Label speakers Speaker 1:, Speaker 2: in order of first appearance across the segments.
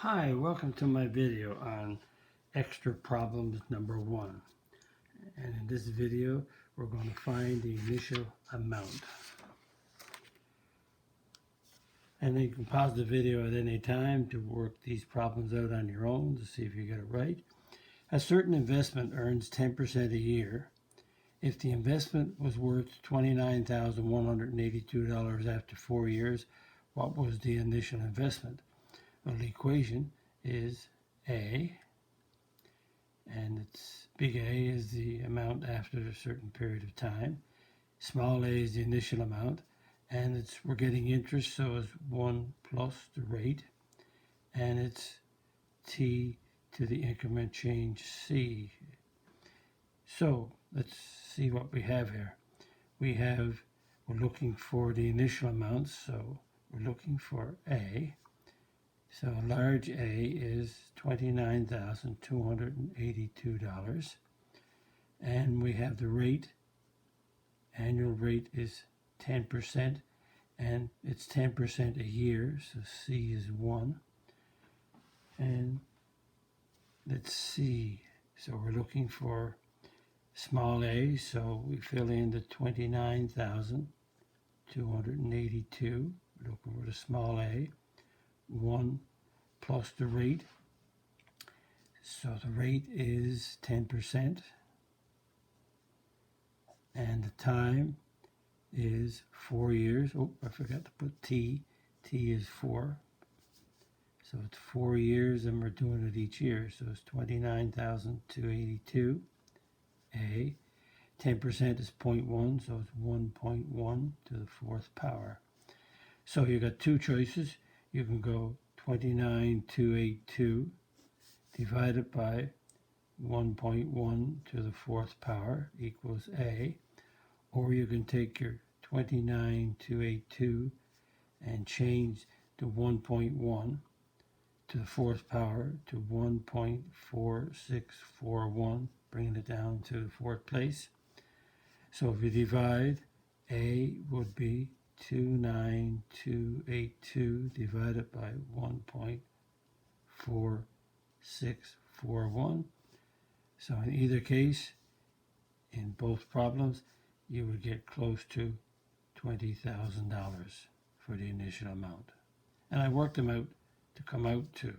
Speaker 1: Hi, welcome to my video on extra problems number 1. And in this video, we're going to find the initial amount. And you can pause the video at any time to work these problems out on your own to see if you get it right. A certain investment earns 10% a year. If the investment was worth $29,182 after 4 years, what was the initial investment? Well, the equation is A, and it's big A is the amount after a certain period of time. Small a is the initial amount, and we're getting interest, so it's 1 plus the rate, and it's t to the increment change c. So let's see what we have here. We're looking for the initial amount, so we're looking for A. So large A is $29,282, and we have the rate. Annual rate is 10%, and it's 10% a year, so C is 1. And let's see, so we're looking for small a, so we fill in the 29,282, looking for the small a, 1 plus the rate, so the rate is 10%, and the time is 4 years. Oh, I forgot to put T. T is 4. So it's 4 years, and we're doing it each year. So it's 29,282. A. 10% is 0.1, so it's 1.1 to the 4th power. So you got two choices. You can go 29,282 divided by 1.1 to the 4th power equals A. Or you can take your 29,282 and change the 1.1 to the 4th power to 1.4641, bringing it down to the 4th place. So if you divide, A would be 29282 divided by 1.4641. So in either case, in both problems, you would get close to $20,000 for the initial amount. And I worked them out to come out to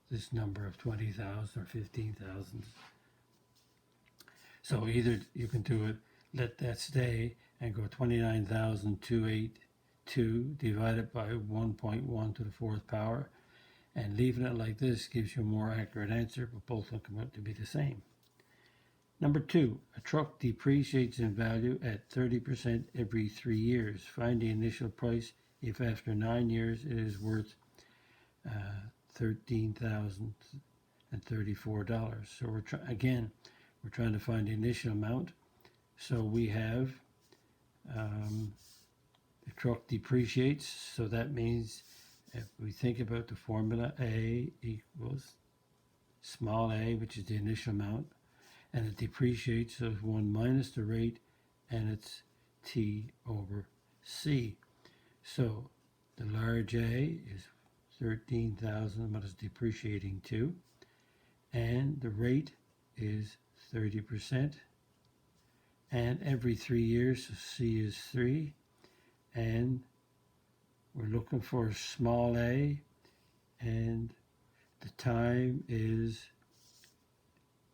Speaker 1: this number of 20,000 or 15,000. So either you can do it, let that stay, and go 29,282 divided by 1.1 to the 4th power, and leaving it like this gives you a more accurate answer, but both will come out to be the same. Number 2, a truck depreciates in value at 30% every 3 years. Find the initial price if after 9 years it is worth $13,034. So we're trying to find the initial amount. So we have the truck depreciates, so that means if we think about the formula, A equals small a, which is the initial amount, and it depreciates, so it's 1 minus the rate, and it's T over C. So the large A is 13,000, but it's depreciating too, and the rate is 30%, and every 3 years, so C is 3, and we're looking for small a, and the time is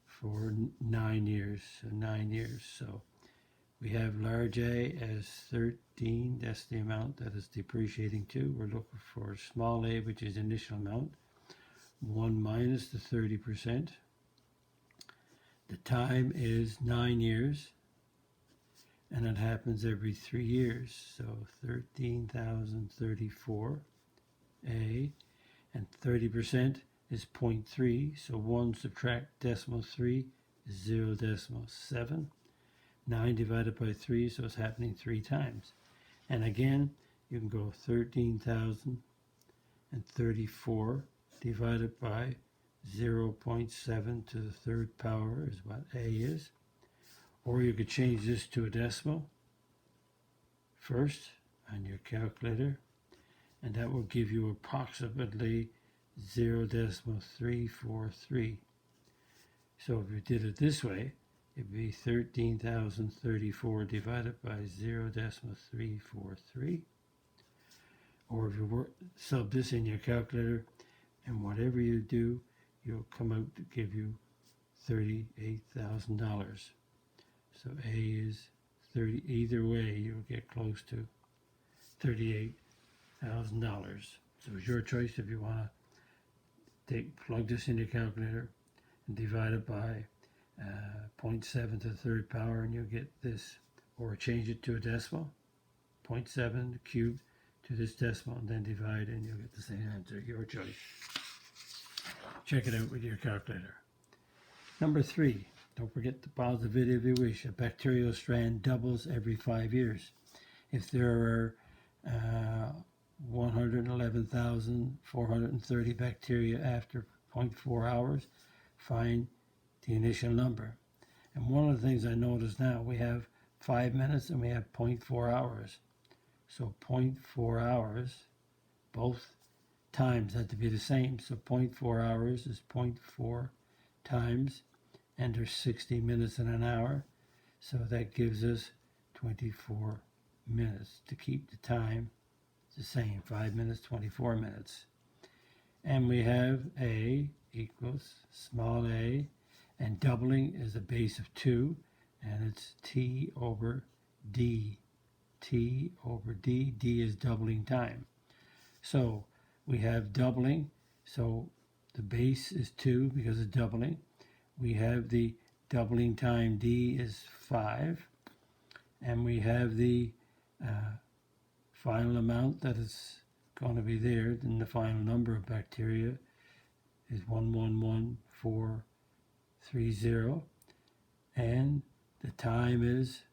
Speaker 1: for 9 years, so 9 years. So we have large A as 13, that's the amount that is depreciating to. We're looking for small a, which is initial amount, 1 minus the 30%. The time is 9 years, and it happens every 3 years. So 13,034 A, and 30% is 0.3, so 1 subtract decimal 3 is 0.7. 9 divided by 3, so it's happening 3 times. And again, you can go 13,034 divided by 0.7 to the 3rd power is what A is. Or you could change this to a decimal first on your calculator, and that will give you approximately 0.343. So if we did it this way, it'd be 13,034 divided by 0.343. Or if you sub this in your calculator, and whatever you do, you'll come out to give you $38,000. So A is 30. Either way, you'll get close to $38,000. So it's your choice if you want to plug this in your calculator and divide it by 0.7 to the third power, and you'll get this. Or change it to a decimal, 0.7 cubed to this decimal, and then divide, and you'll get the same answer. Your choice. Check it out with your calculator. Number 3, don't forget to pause the video if you wish. A bacterial strand doubles every 5 years. If there are 111,430 bacteria after 0.4 hours, find the initial number. And one of the things I notice now, we have 5 minutes and we have 0.4 hours. So 0.4 hours, both times had to be the same. So 0.4 hours is 0.4 times, and there's 60 minutes in an hour. So that gives us 24 minutes to keep the time the same. 5 minutes, 24 minutes. And we have A equals small a, and doubling is a base of 2, and it's T over D. T over D. D is doubling time. So we have doubling, so the base is 2 because it's doubling. We have the doubling time, D is 5, and we have the final amount that is going to be there. Then the final number of bacteria is 111430, and the time is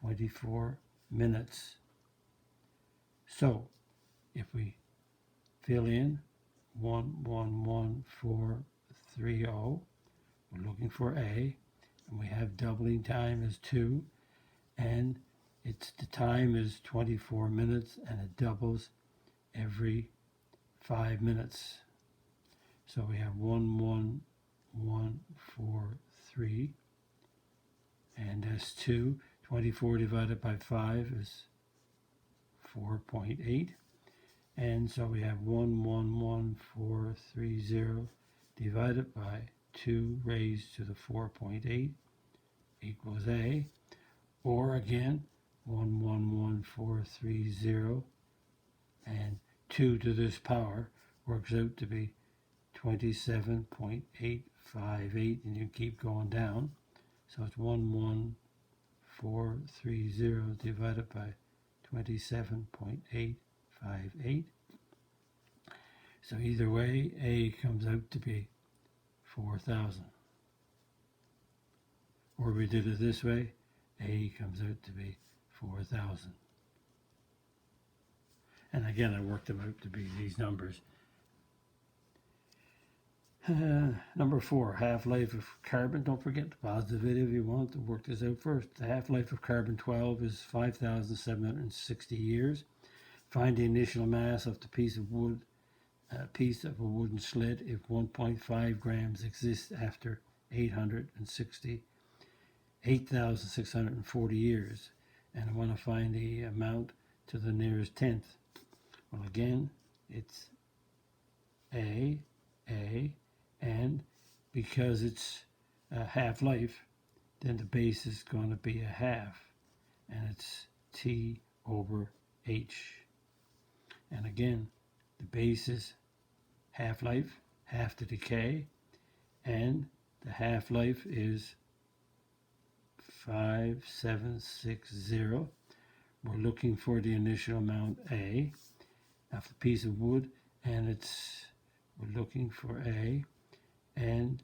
Speaker 1: 24 minutes. So if we fill in 111430, we're looking for A, and we have doubling time is 2, and the time is 24 minutes, and it doubles every 5 minutes. So we have 11143, and that's 2. 24 divided by 5 is 4.8. And so we have 111430 divided by 2 raised to the 4.8 equals A. Or again, 111430 and 2 to this power works out to be 27.858, and you keep going down. So it's 11430 divided by 27.858. So either way, A comes out to be 4,000. Or we did it this way, A comes out to be 4,000. And again, I worked them out to be these numbers. Number 4, half-life of carbon. Don't forget to pause the video if you want to work this out first. The half-life of carbon-12 is 5,760 years. Find the initial mass of the piece of wood, a wooden sled, if 1.5 grams exists after 8,640 years. And I want to find the amount to the nearest tenth. Well, again, it's A, and because it's a half-life, then the base is going to be a half, and it's T over H. And again, the base is half-life, half the decay, and the half-life is 5760. We're looking for the initial amount A of the piece of wood, and we're looking for A, and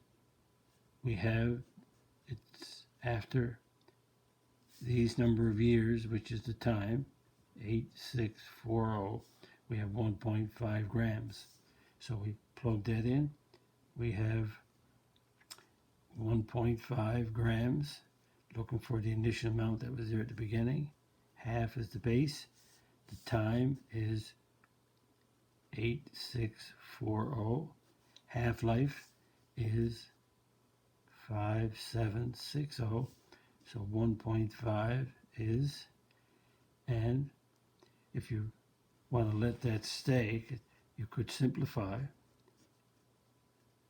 Speaker 1: we have it's after these number of years, which is the time, 8640, we have 1.5 grams. So we plug that in. We have 1.5 grams, looking for the initial amount that was there at the beginning. Half is the base. The time is 8640. Half-life is 5760. So 1.5 is, and if you want to let that stay, you could simplify.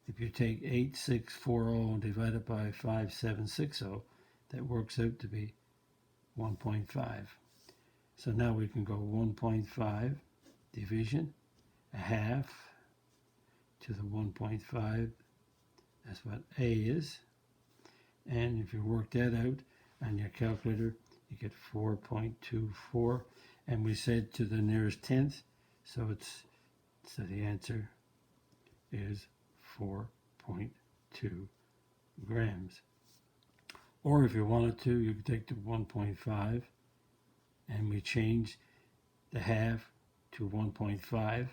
Speaker 1: If you take 8640 and divide it by 5760, that works out to be 1.5. So now we can go 1.5 division, a half to the 1.5. That's what A is. And if you work that out on your calculator, you get 4.24. And we said to the nearest tenth, so the answer is 4.2 grams. Or if you wanted to, you could take the 1.5 and we change the half to 1.5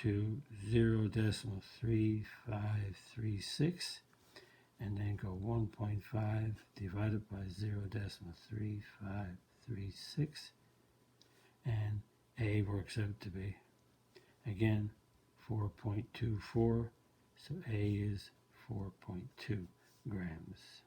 Speaker 1: to 0.3536, and then go 1.5 divided by 0.3536, and A works out to be, again, 4.24, so A is 4.2 grams.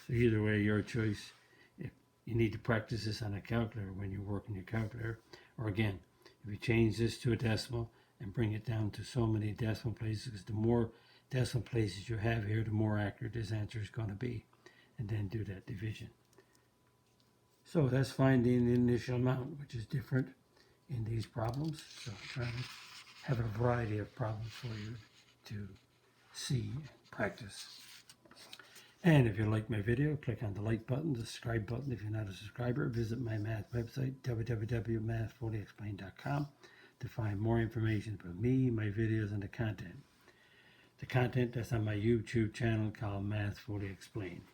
Speaker 1: So either way, your choice. If you need to practice this on a calculator when you're working your calculator, or again, if you change this to a decimal and bring it down to so many decimal places, because the more decimal places you have here, the more accurate this answer is going to be, and then do that division. So that's finding the initial amount, which is different in these problems. So I'm trying to have a variety of problems for you to see and practice. And if you like my video, click on the like button, the subscribe button if you're not a subscriber. Visit my math website, www.mathfullyexplained.com, to find more information about me, my videos, and the content. The content that's on my YouTube channel called Math Fully Explained.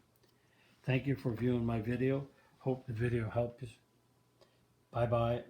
Speaker 1: Thank you for viewing my video. Hope the video helped you. Bye-bye.